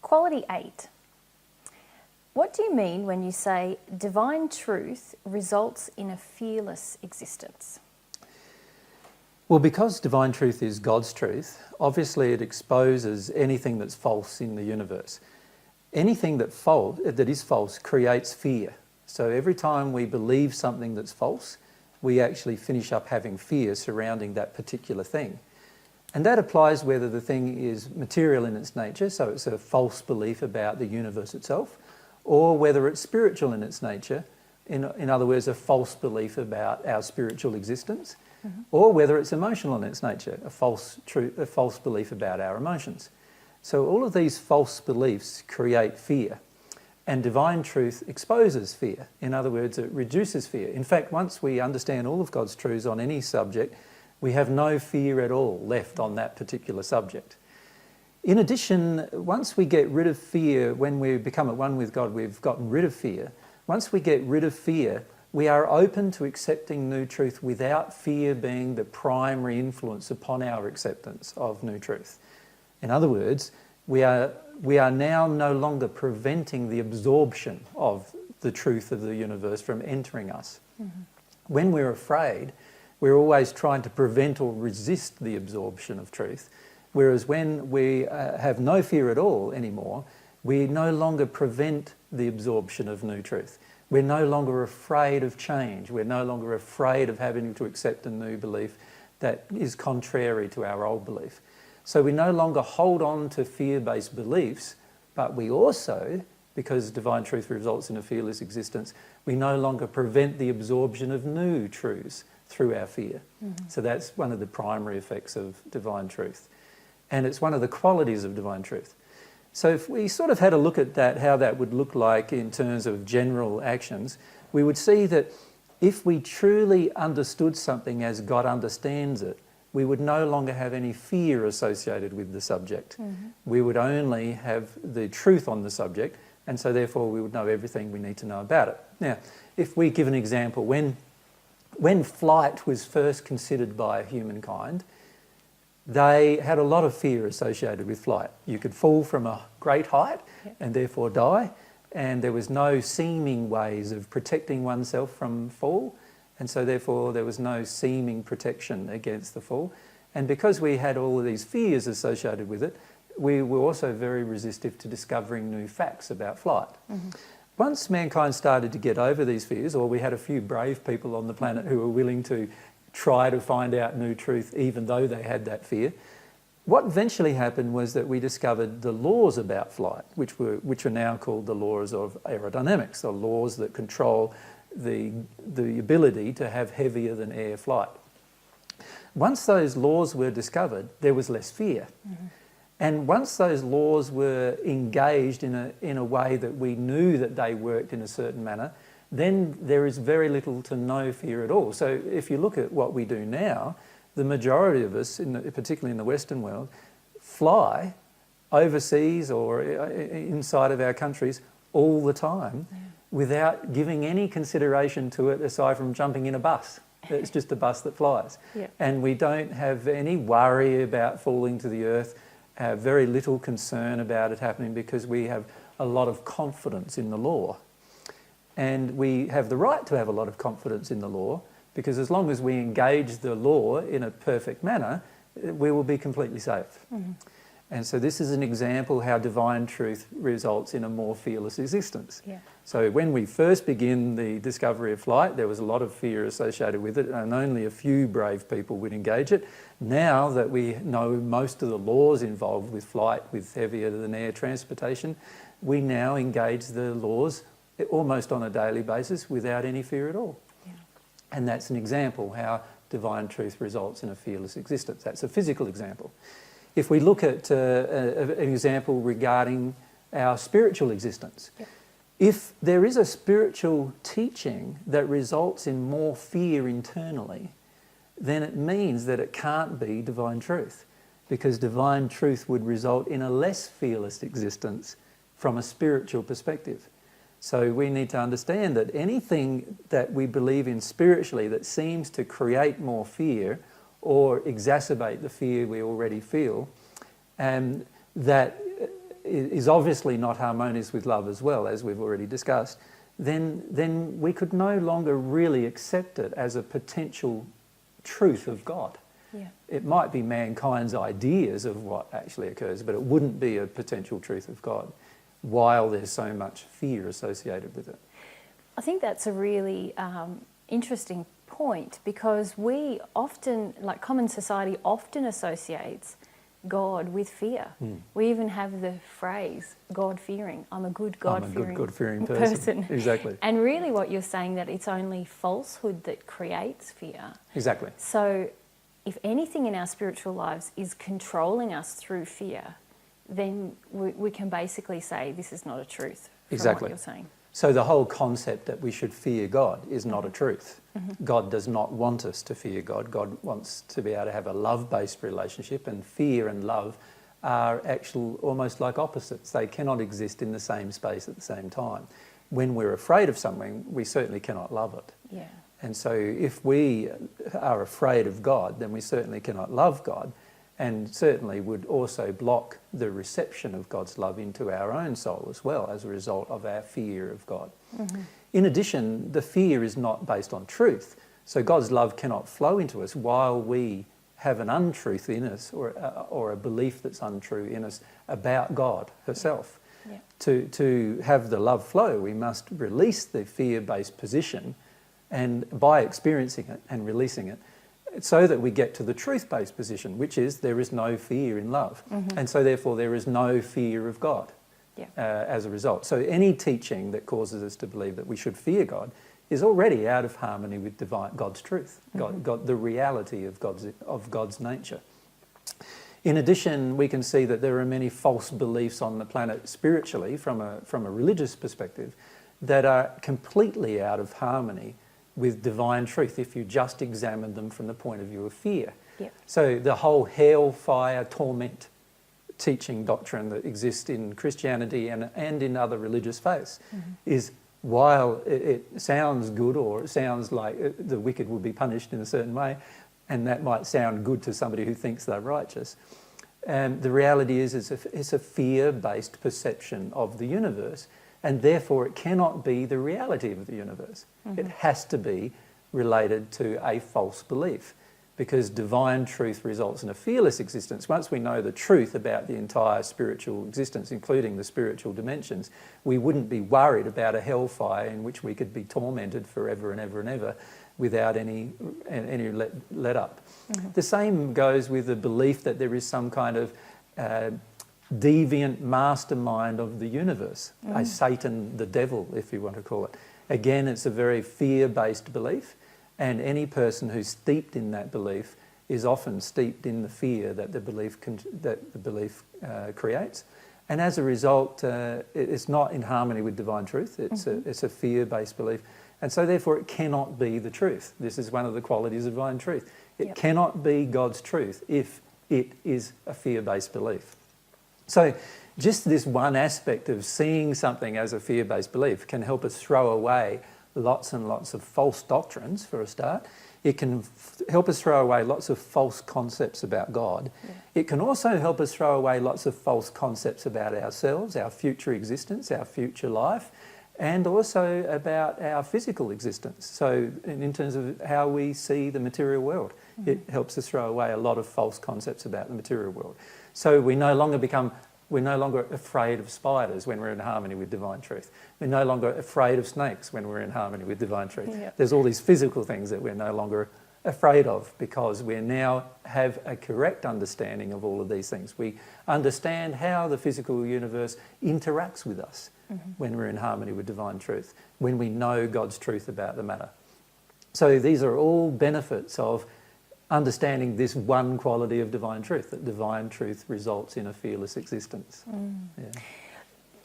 Quality 8. What do you mean when you say divine truth results in a fearless existence? Well, because divine truth is God's truth, obviously it exposes anything that's false in the universe. Anything that is false creates fear. So every time we believe something that's false, we actually finish up having fear surrounding that particular thing. And that applies whether the thing is material in its nature, so it's a false belief about the universe itself, or whether it's spiritual in its nature, in other words, a false belief about our spiritual existence, or whether it's emotional in its nature, a false belief about our emotions. So all of these false beliefs create fear, and divine truth exposes fear. In other words, it reduces fear. In fact, once we understand all of God's truths on any subject, we have no fear at all left on that particular subject. In addition, once we get rid of fear, when we become at one with God, we've gotten rid of fear. Once we get rid of fear, we are open to accepting new truth without fear being the primary influence upon our acceptance of new truth. In other words, we are now no longer preventing the absorption of the truth of the universe from entering us. When we're afraid, we're always trying to prevent or resist the absorption of truth. Whereas when we have no fear at all anymore, we no longer prevent the absorption of new truth. We're no longer afraid of change. We're no longer afraid of having to accept a new belief that is contrary to our old belief. So we no longer hold on to fear-based beliefs, but we also, because divine truth results in a fearless existence, we no longer prevent the absorption of new truths through our fear. So that's one of the primary effects of divine truth. And it's one of the qualities of divine truth. So if we sort of had a look at that, how that would look like in terms of general actions, we would see that if we truly understood something as God understands it, we would no longer have any fear associated with the subject. We would only have the truth on the subject, and so therefore we would know everything we need to know about it. Now, if we give an example, when flight was first considered by humankind, they had a lot of fear associated with flight. You could fall from a great height and therefore die, and there was no seeming ways of protecting oneself from fall, and so therefore there was no seeming protection against the fall. And because we had all of these fears associated with it, we were also very resistive to discovering new facts about flight. Once mankind started to get over these fears, or we had a few brave people on the planet who were willing to try to find out new truth even though they had that fear, what eventually happened was that we discovered the laws about flight, which are now called the laws of aerodynamics, or laws that control the ability to have heavier than air flight. Once those laws were discovered, there was less fear. And once those laws were engaged in a way that we knew that they worked in a certain manner, then there is very little to no fear at all. So if you look at what we do now, the majority of us, particularly in the Western world, fly overseas or inside of our countries all the time without giving any consideration to it aside from jumping in a bus. It's just a bus that flies. And we don't have any worry about falling to the earth, have very little concern about it happening because we have a lot of confidence in the law. And we have the right to have a lot of confidence in the law because as long as we engage the law in a perfect manner, we will be completely safe. And so this is an example how divine truth results in a more fearless existence. So when we first begin the discovery of flight, there was a lot of fear associated with it and only a few brave people would engage it. Now that we know most of the laws involved with flight, with heavier than air transportation, we now engage the laws almost on a daily basis without any fear at all. And that's an example how divine truth results in a fearless existence. That's a physical example. If we look at an example regarding our spiritual existence, if there is a spiritual teaching that results in more fear internally, then it means that it can't be divine truth, because divine truth would result in a less fearless existence from a spiritual perspective. So we need to understand that anything that we believe in spiritually that seems to create more fear or exacerbate the fear we already feel, that is obviously not harmonious with love as well, as we've already discussed, then we could no longer really accept it as a potential truth of God. Yeah. It might be mankind's ideas of what actually occurs, but it wouldn't be a potential truth of God, while there's so much fear associated with it. I think that's a really interesting point, because we often, like common society, often associates God with fear. We even have the phrase God-fearing. I'm a good God-fearing person. Exactly. And really what you're saying, that it's only falsehood that creates fear. Exactly. So if anything in our spiritual lives is controlling us through fear, then we can basically say this is not a truth from Exactly. what you're saying. So the whole concept that we should fear God is not a truth. God does not want us to fear God. God wants to be able to have a love-based relationship, and fear and love are actual, almost like opposites. They cannot exist in the same space at the same time. When we're afraid of something, we certainly cannot love it. Yeah. And so if we are afraid of God, then we certainly cannot love God, and certainly would also block the reception of God's love into our own soul as well, as a result of our fear of God. In addition, the fear is not based on truth, so God's love cannot flow into us while we have an untruth in us, or a belief that's untrue in us about God herself. Yeah. To have the love flow, we must release the fear-based position, and by experiencing it and releasing it, so that we get to the truth-based position, which is there is no fear in love. And so therefore there is no fear of God as a result. So any teaching that causes us to believe that we should fear God is already out of harmony with God's truth, God, the reality of God's nature. In addition, we can see that there are many false beliefs on the planet spiritually, from a religious perspective, that are completely out of harmony with divine truth if you just examine them from the point of view of fear. Yep. So the whole hellfire torment teaching doctrine that exists in Christianity and in other religious faiths is, while it sounds good, or it sounds like the wicked will be punished in a certain way, and that might sound good to somebody who thinks they're righteous, the reality is it's a fear-based perception of the universe, and therefore it cannot be the reality of the universe. It has to be related to a false belief, because divine truth results in a fearless existence. Once we know the truth about the entire spiritual existence, including the spiritual dimensions, we wouldn't be worried about a hellfire in which we could be tormented forever and ever and ever without any let up. The same goes with the belief that there is some kind of deviant mastermind of the universe, a Satan, the devil, if you want to call it. Again, it's a very fear-based belief, and any person who's steeped in that belief is often steeped in the fear that the belief creates, and as a result, it's not in harmony with divine truth. It's a fear-based belief, and so therefore it cannot be the truth. This is one of the qualities of divine truth. It cannot be God's truth if it is a fear-based belief. So just this one aspect of seeing something as a fear-based belief can help us throw away lots and lots of false doctrines, for a start. It can help us throw away lots of false concepts about God. It can also help us throw away lots of false concepts about ourselves, our future existence, our future life, and also about our physical existence. So in terms of how we see the material world, it helps us throw away a lot of false concepts about the material world. So we're no longer afraid of spiders when we're in harmony with divine truth. We're no longer afraid of snakes when we're in harmony with divine truth. There's all these physical things that we're no longer afraid of, because we now have a correct understanding of all of these things. We understand how the physical universe interacts with us when we're in harmony with divine truth, when we know God's truth about the matter. So these are all benefits of understanding this one quality of divine truth, that divine truth results in a fearless existence.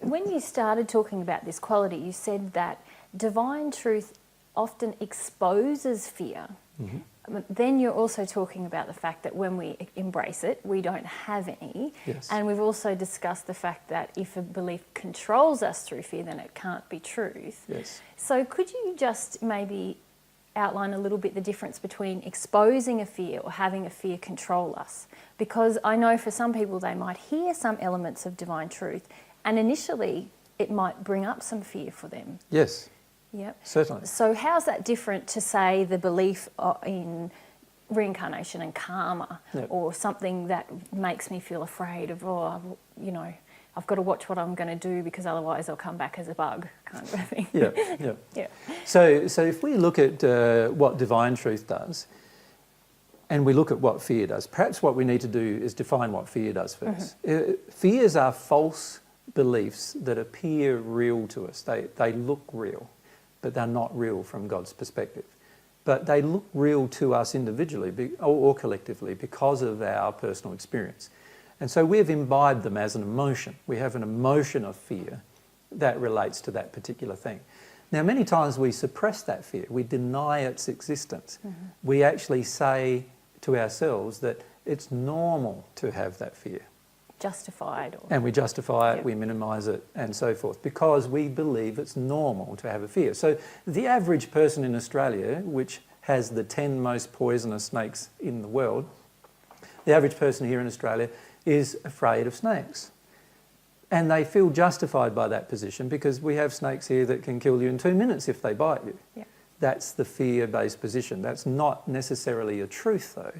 When you started talking about this quality, you said that divine truth often exposes fear. But then you're also talking about the fact that when we embrace it, we don't have any. And we've also discussed the fact that if a belief controls us through fear, then it can't be truth. So could you just maybe outline a little bit the difference between exposing a fear or having a fear control us? Because I know for some people they might hear some elements of divine truth and initially it might bring up some fear for them. Yes. Yep. Certainly. So how's that different to, say, the belief in reincarnation and karma, Yep. or something that makes me feel afraid of, I've got to watch what I'm going to do because otherwise I'll come back as a bug, kind of thing. Yeah, yeah. Yeah. So if we look at what divine truth does, and we look at what fear does, perhaps what we need to do is define what fear does first. Fears are false beliefs that appear real to us. They look real, but they're not real from God's perspective. But they look real to us individually or collectively because of our personal experience. And so we've imbibed them as an emotion. We have an emotion of fear that relates to that particular thing. Now, many times we suppress that fear. We deny its existence. We actually say to ourselves that it's normal to have that fear. Justified. And we justify it, Yep. we minimise it, and so forth, because we believe it's normal to have a fear. So the average person in Australia, which has the 10 most poisonous snakes in the world, the average person here in Australia is afraid of snakes. And they feel justified by that position because we have snakes here that can kill you in 2 minutes if they bite you. Yeah. That's the fear-based position. That's not necessarily a truth, though.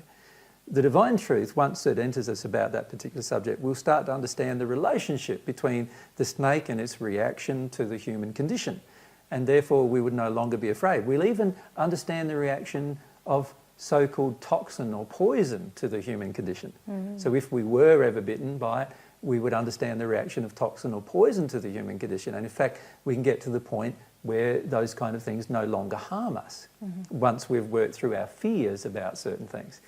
The divine truth, once it enters us about that particular subject, we'll start to understand the relationship between the snake and its reaction to the human condition. And therefore, we would no longer be afraid. We'll even understand the reaction of so-called toxin or poison to the human condition. So if we were ever bitten by it, we would understand the reaction of toxin or poison to the human condition. And in fact, we can get to the point where those kind of things no longer harm us once we've worked through our fears about certain things.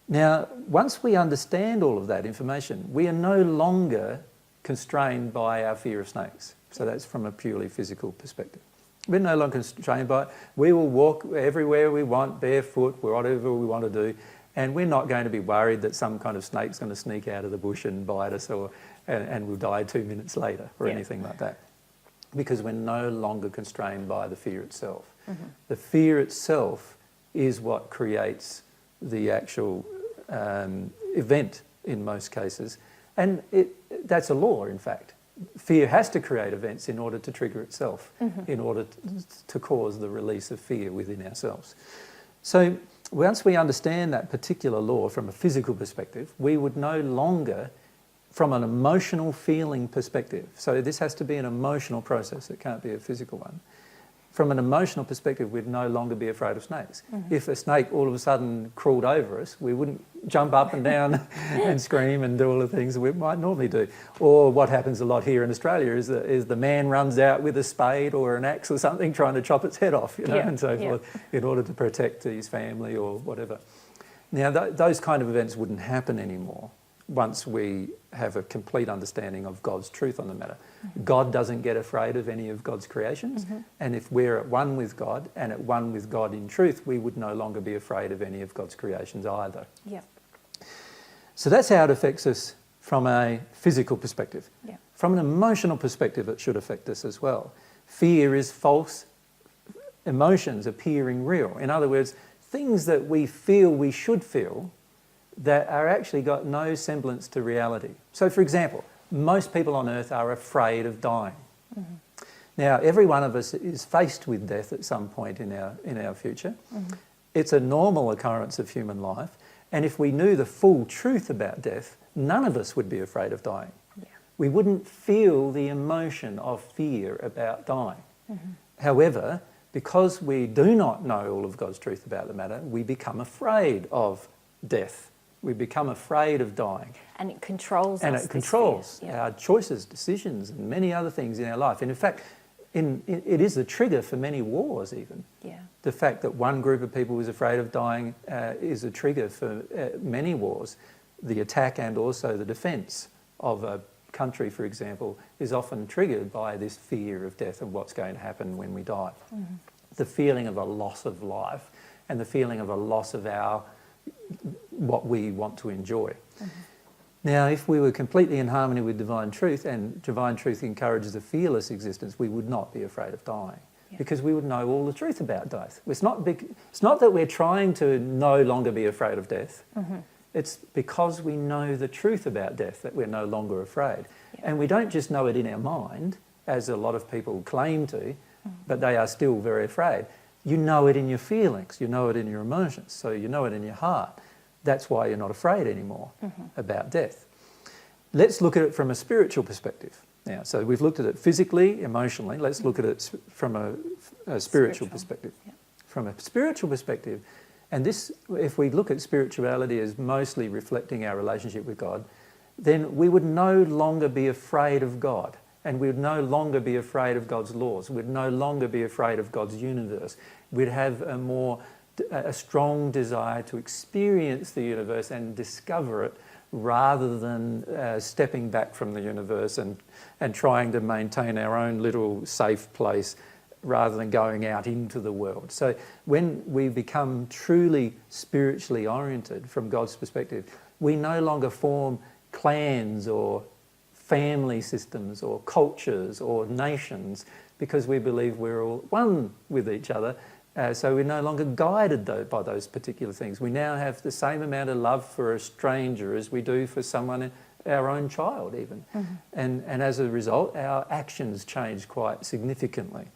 Now, once we understand all of that information, we are no longer constrained by our fear of snakes. So that's from a purely physical perspective. We're no longer constrained by it. We will walk everywhere we want, barefoot, whatever we want to do, and we're not going to be worried that some kind of snake's going to sneak out of the bush and bite us, and we'll die 2 minutes later, or anything like that. Because we're no longer constrained by the fear itself. The fear itself is what creates the actual event in most cases. And that's a law, in fact. Fear has to create events in order to trigger itself, in order to cause the release of fear within ourselves. So once we understand that particular law from a physical perspective, we would no longer, from an emotional feeling perspective, so this has to be an emotional process, it can't be a physical one. From an emotional perspective, we'd no longer be afraid of snakes. If a snake all of a sudden crawled over us, we wouldn't jump up and down and scream and do all the things that we might normally do. Or what happens a lot here in Australia is the man runs out with a spade or an axe or something trying to chop its head off, and so forth, in order to protect his family or whatever. Now, those kind of events wouldn't happen anymore once we have a complete understanding of God's truth on the matter. God doesn't get afraid of any of God's creations, and if we're at one with God and at one with God in truth, we would no longer be afraid of any of God's creations either. Yeah. So that's how it affects us from a physical perspective. Yeah. From an emotional perspective, it should affect us as well. Fear is false emotions appearing real. In other words, things that we feel we should feel that are actually got no semblance to reality. So, for example, most people on earth are afraid of dying. Now, every one of us is faced with death at some point in our future. It's a normal occurrence of human life, and if we knew the full truth about death, none of us would be afraid of dying. We wouldn't feel the emotion of fear about dying. However, because we do not know all of God's truth about the matter, we become afraid of death. We become afraid of dying. And it controls us. And it controls our choices, decisions, and many other things in our life. And in fact, it is the trigger for many wars even. Yeah. The fact that one group of people is afraid of dying is a trigger for many wars. The attack and also the defence of a country, for example, is often triggered by this fear of death and what's going to happen when we die. The feeling of a loss of life and the feeling of a loss of what we want to enjoy. Now, if we were completely in harmony with divine truth, and divine truth encourages a fearless existence, we would not be afraid of dying. because we would know all the truth about death. It's not that we're trying to no longer be afraid of death. It's because we know the truth about death that we're no longer afraid. And we don't just know it in our mind, as a lot of people claim to, but they are still very afraid. You know it in your feelings, you know it in your emotions, so you know it in your heart. That's why you're not afraid anymore about death. Let's look at it from a spiritual perspective. Now, so we've looked at it physically, emotionally. Let's look at it from a spiritual perspective. Yeah. From a spiritual perspective, and this, if we look at spirituality as mostly reflecting our relationship with God, then we would no longer be afraid of God, and we would no longer be afraid of God's laws. We'd no longer be afraid of God's universe. We'd have a strong desire to experience the universe and discover it, rather than stepping back from the universe and trying to maintain our own little safe place, rather than going out into the world. So when we become truly spiritually oriented from God's perspective, we no longer form clans or family systems or cultures or nations, because we believe we're all one with each other. So we're no longer guided by those particular things. We now have the same amount of love for a stranger as we do for someone, our own child even. And as a result, our actions change quite significantly.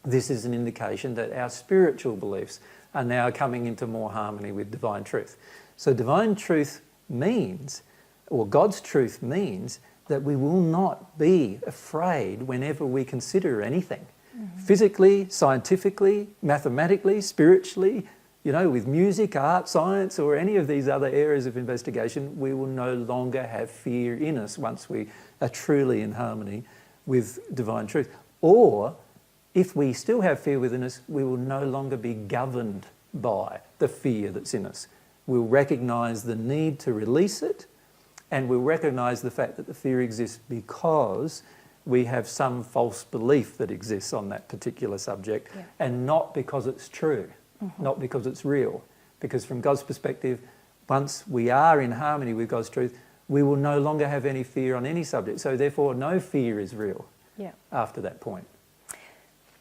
This is an indication that our spiritual beliefs are now coming into more harmony with divine truth. So divine truth means, or God's truth means, that we will not be afraid whenever we consider anything. Physically, scientifically, mathematically, spiritually, with music, art, science, or any of these other areas of investigation, we will no longer have fear in us once we are truly in harmony with divine truth. Or, if we still have fear within us, we will no longer be governed by the fear that's in us. We'll recognise the need to release it, and we'll recognise the fact that the fear exists because we have some false belief that exists on that particular subject, and not because it's true, not because it's real. Because from God's perspective, once we are in harmony with God's truth, we will no longer have any fear on any subject. So therefore, no fear is real after that point.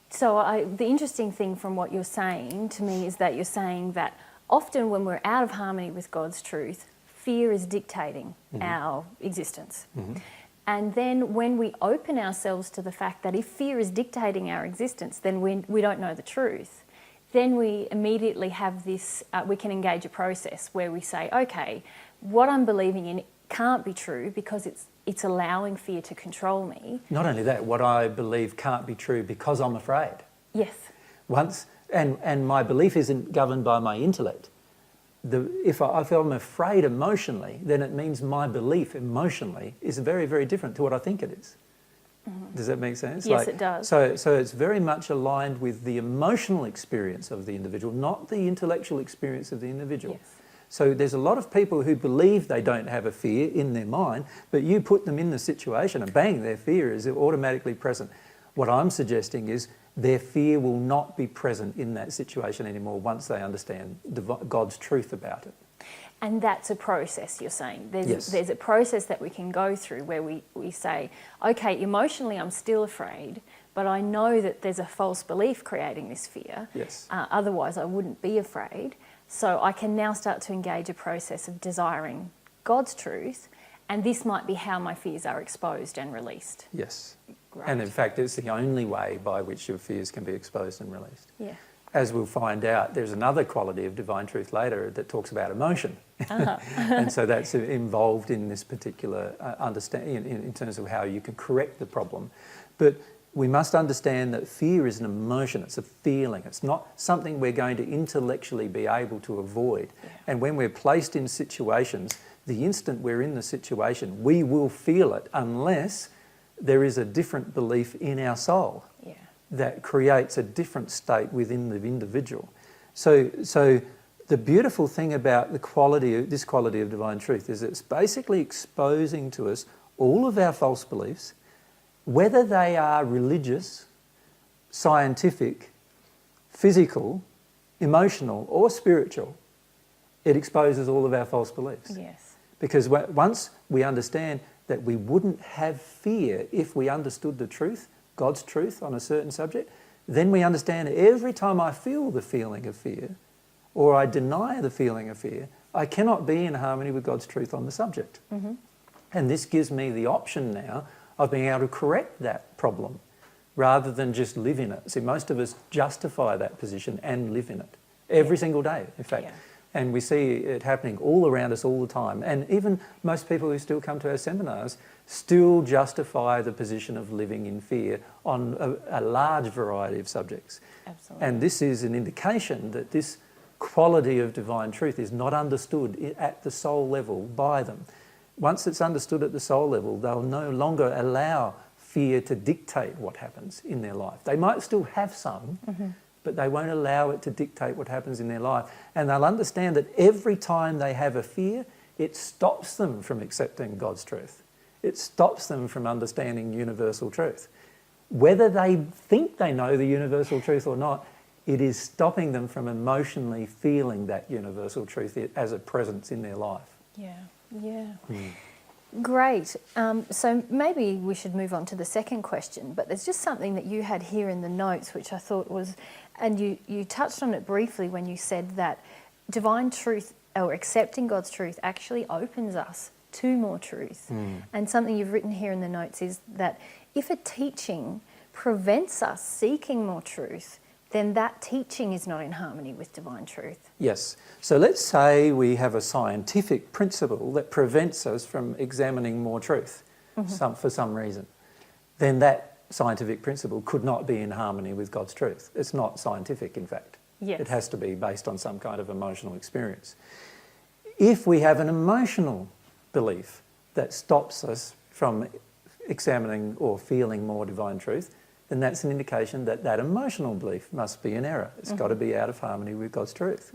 So the interesting thing from what you're saying to me is that you're saying that often when we're out of harmony with God's truth, fear is dictating our existence. And then when we open ourselves to the fact that if fear is dictating our existence, then we don't know the truth, then we immediately have this, we can engage a process where we say, okay, what I'm believing in can't be true because it's allowing fear to control me. Not only that, what I believe can't be true because I'm afraid. Yes. And my belief isn't governed by my intellect. If I'm afraid emotionally, then it means my belief emotionally is very, very different to what I think it is. Does that make sense? Yes, it does. So it's very much aligned with the emotional experience of the individual, not the intellectual experience of the individual. Yes. So there's a lot of people who believe they don't have a fear in their mind, but you put them in the situation and bang, their fear is automatically present. What I'm suggesting is their fear will not be present in that situation anymore once they understand God's truth about it. And that's a process, you're saying. Yes. There's a process that we can go through where we say, okay, emotionally I'm still afraid, but I know that there's a false belief creating this fear. Yes. Otherwise I wouldn't be afraid. So I can now start to engage a process of desiring God's truth, and this might be how my fears are exposed and released. Yes. Great. And in fact, it's the only way by which your fears can be exposed and released. Yeah. As we'll find out, there's another quality of divine truth later that talks about emotion. And so that's involved in this particular understanding in terms of how you can correct the problem. But we must understand that fear is an emotion, it's a feeling, it's not something we're going to intellectually be able to avoid. Yeah. And when we're placed in situations, the instant we're in the situation, we will feel it unless there is a different belief in our soul that creates a different state within the individual. So the beautiful thing about this quality of divine truth is it's basically exposing to us all of our false beliefs, whether they are religious, scientific, physical, emotional, or spiritual. It exposes all of our false beliefs. Yes. Because once we understand that we wouldn't have fear if we understood the truth, God's truth on a certain subject, then we understand every time I feel the feeling of fear, or I deny the feeling of fear, I cannot be in harmony with God's truth on the subject. And this gives me the option now of being able to correct that problem rather than just live in it. See, most of us justify that position and live in it every single day, in fact. Yeah. And we see it happening all around us all the time. And even most people who still come to our seminars still justify the position of living in fear on a large variety of subjects. Absolutely. And this is an indication that this quality of divine truth is not understood at the soul level by them. Once it's understood at the soul level, they'll no longer allow fear to dictate what happens in their life. They might still have some, but they won't allow it to dictate what happens in their life. And they'll understand that every time they have a fear, it stops them from accepting God's truth. It stops them from understanding universal truth. Whether they think they know the universal truth or not, it is stopping them from emotionally feeling that universal truth as a presence in their life. Yeah, yeah. Great. So maybe we should move on to the second question, but there's just something that you had here in the notes which I thought was, and you touched on it briefly when you said that divine truth or accepting God's truth actually opens us to more truth. And something you've written here in the notes is that if a teaching prevents us seeking more truth, then that teaching is not in harmony with divine truth. Yes. So let's say we have a scientific principle that prevents us from examining more truth for some reason. Then that scientific principle could not be in harmony with God's truth. It's not scientific, in fact. Yes. It has to be based on some kind of emotional experience. If we have an emotional belief that stops us from examining or feeling more divine truth, then that's an indication that that emotional belief must be in error. It's got to be out of harmony with God's truth.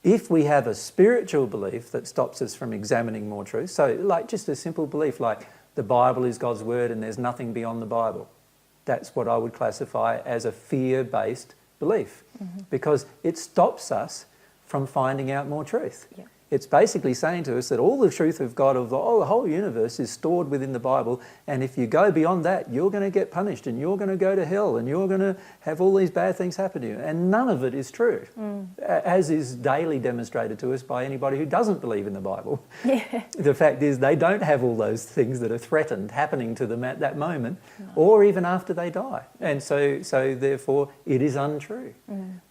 If we have a spiritual belief that stops us from examining more truth, so like just a simple belief like the Bible is God's word and there's nothing beyond the Bible, that's what I would classify as a fear-based belief because it stops us from finding out more truth. Yeah. It's basically saying to us that all the truth of God, of the whole universe, is stored within the Bible, and if you go beyond that, you're going to get punished, and you're going to go to hell, and you're going to have all these bad things happen to you. And none of it is true, as is daily demonstrated to us by anybody who doesn't believe in the Bible. Yeah. The fact is they don't have all those things that are threatened happening to them at that moment, or even after they die. And so therefore, it is untrue.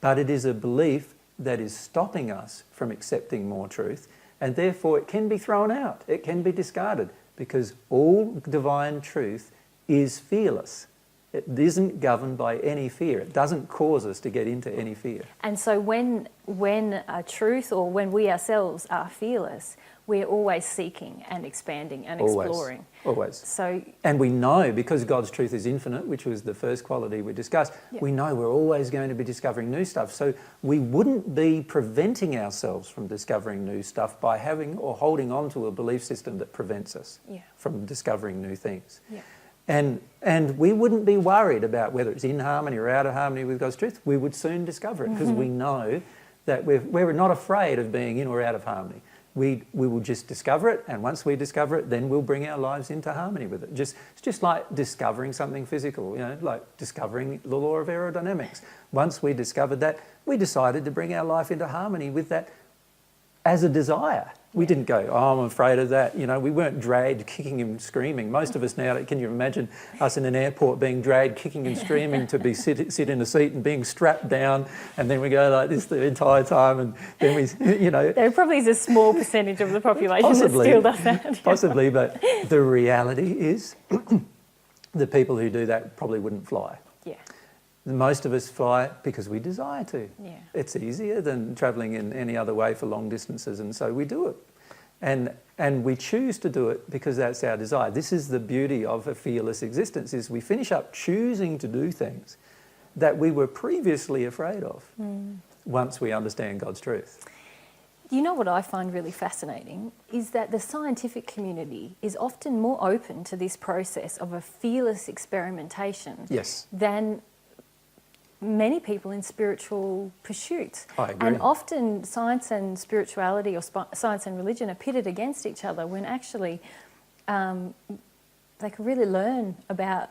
But it is a belief that is stopping us from accepting more truth, and therefore it can be thrown out, it can be discarded, because all divine truth is fearless. It isn't governed by any fear. It doesn't cause us to get into any fear. And so when a truth or when we ourselves are fearless, we're always seeking and expanding and exploring. Always. So, and we know, because God's truth is infinite, which was the first quality we discussed, we know we're always going to be discovering new stuff. So we wouldn't be preventing ourselves from discovering new stuff by having or holding on to a belief system that prevents us from discovering new things. Yeah. And we wouldn't be worried about whether it's in harmony or out of harmony with God's truth. We would soon discover it because we know that we're not afraid of being in or out of harmony. We will just discover it, and once we discover it, then we'll bring our lives into harmony with it. It's just like discovering something physical, like discovering the law of aerodynamics. Once we discovered that, we decided to bring our life into harmony with that as a desire. We didn't go, I'm afraid of that. We weren't dragged kicking and screaming. Most of us now, can you imagine us in an airport being dragged kicking and screaming to be sit in a seat and being strapped down, and then we go like this the entire time, and then we, There probably is a small percentage of the population that still does that. Possibly, but the reality is the people who do that probably wouldn't fly. Yeah. Most of us fly because we desire to. Yeah. It's easier than travelling in any other way for long distances, and so we do it. And we choose to do it because that's our desire. This is the beauty of a fearless existence, is we finish up choosing to do things that we were previously afraid of once we understand God's truth. You know what I find really fascinating is that the scientific community is often more open to this process of a fearless experimentation than many people in spiritual pursuits. I agree. And often science and spirituality or science and religion are pitted against each other when actually they could really learn about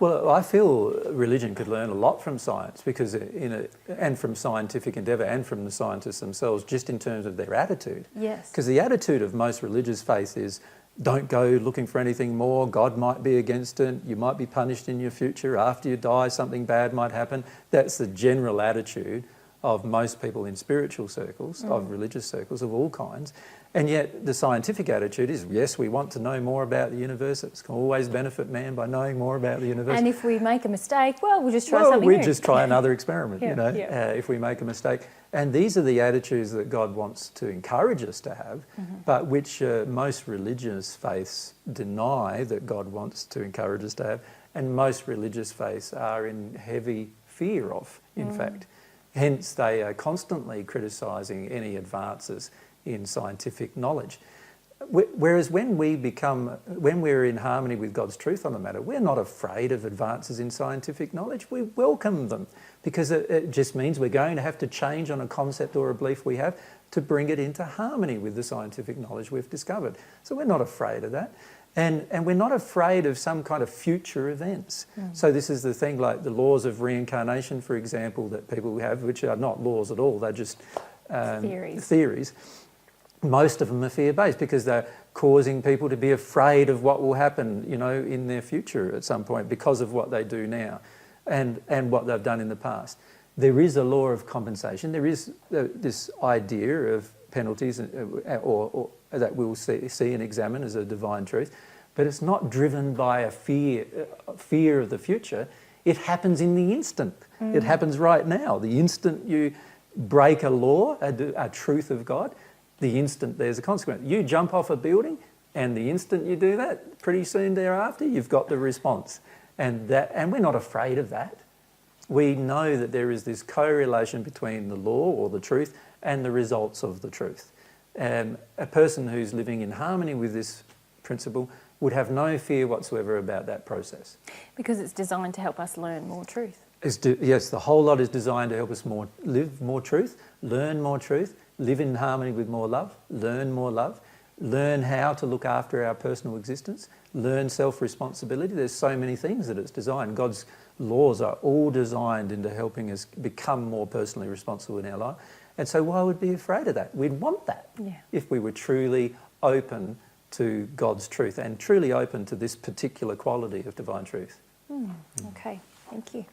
Well, I feel religion could learn a lot from science because and from scientific endeavour and from the scientists themselves, just in terms of their attitude. Yes. Because the attitude of most religious faith is, don't go looking for anything more, God might be against it, you might be punished in your future, after you die something bad might happen. That's the general attitude of most people in spiritual circles, of religious circles of all kinds. And yet the scientific attitude is, yes, we want to know more about the universe. It can always benefit man by knowing more about the universe. And if we make a mistake, well, we'll just try something new. We'll just try another experiment, Yeah. if we make a mistake. And these are the attitudes that God wants to encourage us to have, but which most religious faiths deny that God wants to encourage us to have. And most religious faiths are in heavy fear of, in fact. Hence, they are constantly criticising any advances in scientific knowledge. Whereas when we're in harmony with God's truth on the matter, we're not afraid of advances in scientific knowledge. We welcome them because it just means we're going to have to change on a concept or a belief we have to bring it into harmony with the scientific knowledge we've discovered. So we're not afraid of that. And we're not afraid of some kind of future events. So this is the thing, like the laws of reincarnation, for example, that people have, which are not laws at all, they're just theories. Most of them are fear-based because they're causing people to be afraid of what will happen, in their future at some point because of what they do now and what they've done in the past. There is a law of compensation. There is this idea of penalties or that we'll see and examine as a divine truth, but it's not driven by a fear of the future. It happens in the instant. It happens right now. The instant you break a law, a truth of God, the instant there's a consequence. You jump off a building, and the instant you do that, pretty soon thereafter, you've got the response. And we're not afraid of that. We know that there is this correlation between the law or the truth and the results of the truth. And a person who's living in harmony with this principle would have no fear whatsoever about that process. Because it's designed to help us learn more truth. Yes, the whole lot is designed to help us live more truth, learn more truth, live in harmony with more love, learn how to look after our personal existence, learn self-responsibility. There's so many things that it's designed. God's laws are all designed into helping us become more personally responsible in our life. And so why would we be afraid of that? We'd want that if we were truly open to God's truth and truly open to this particular quality of divine truth. Okay, thank you.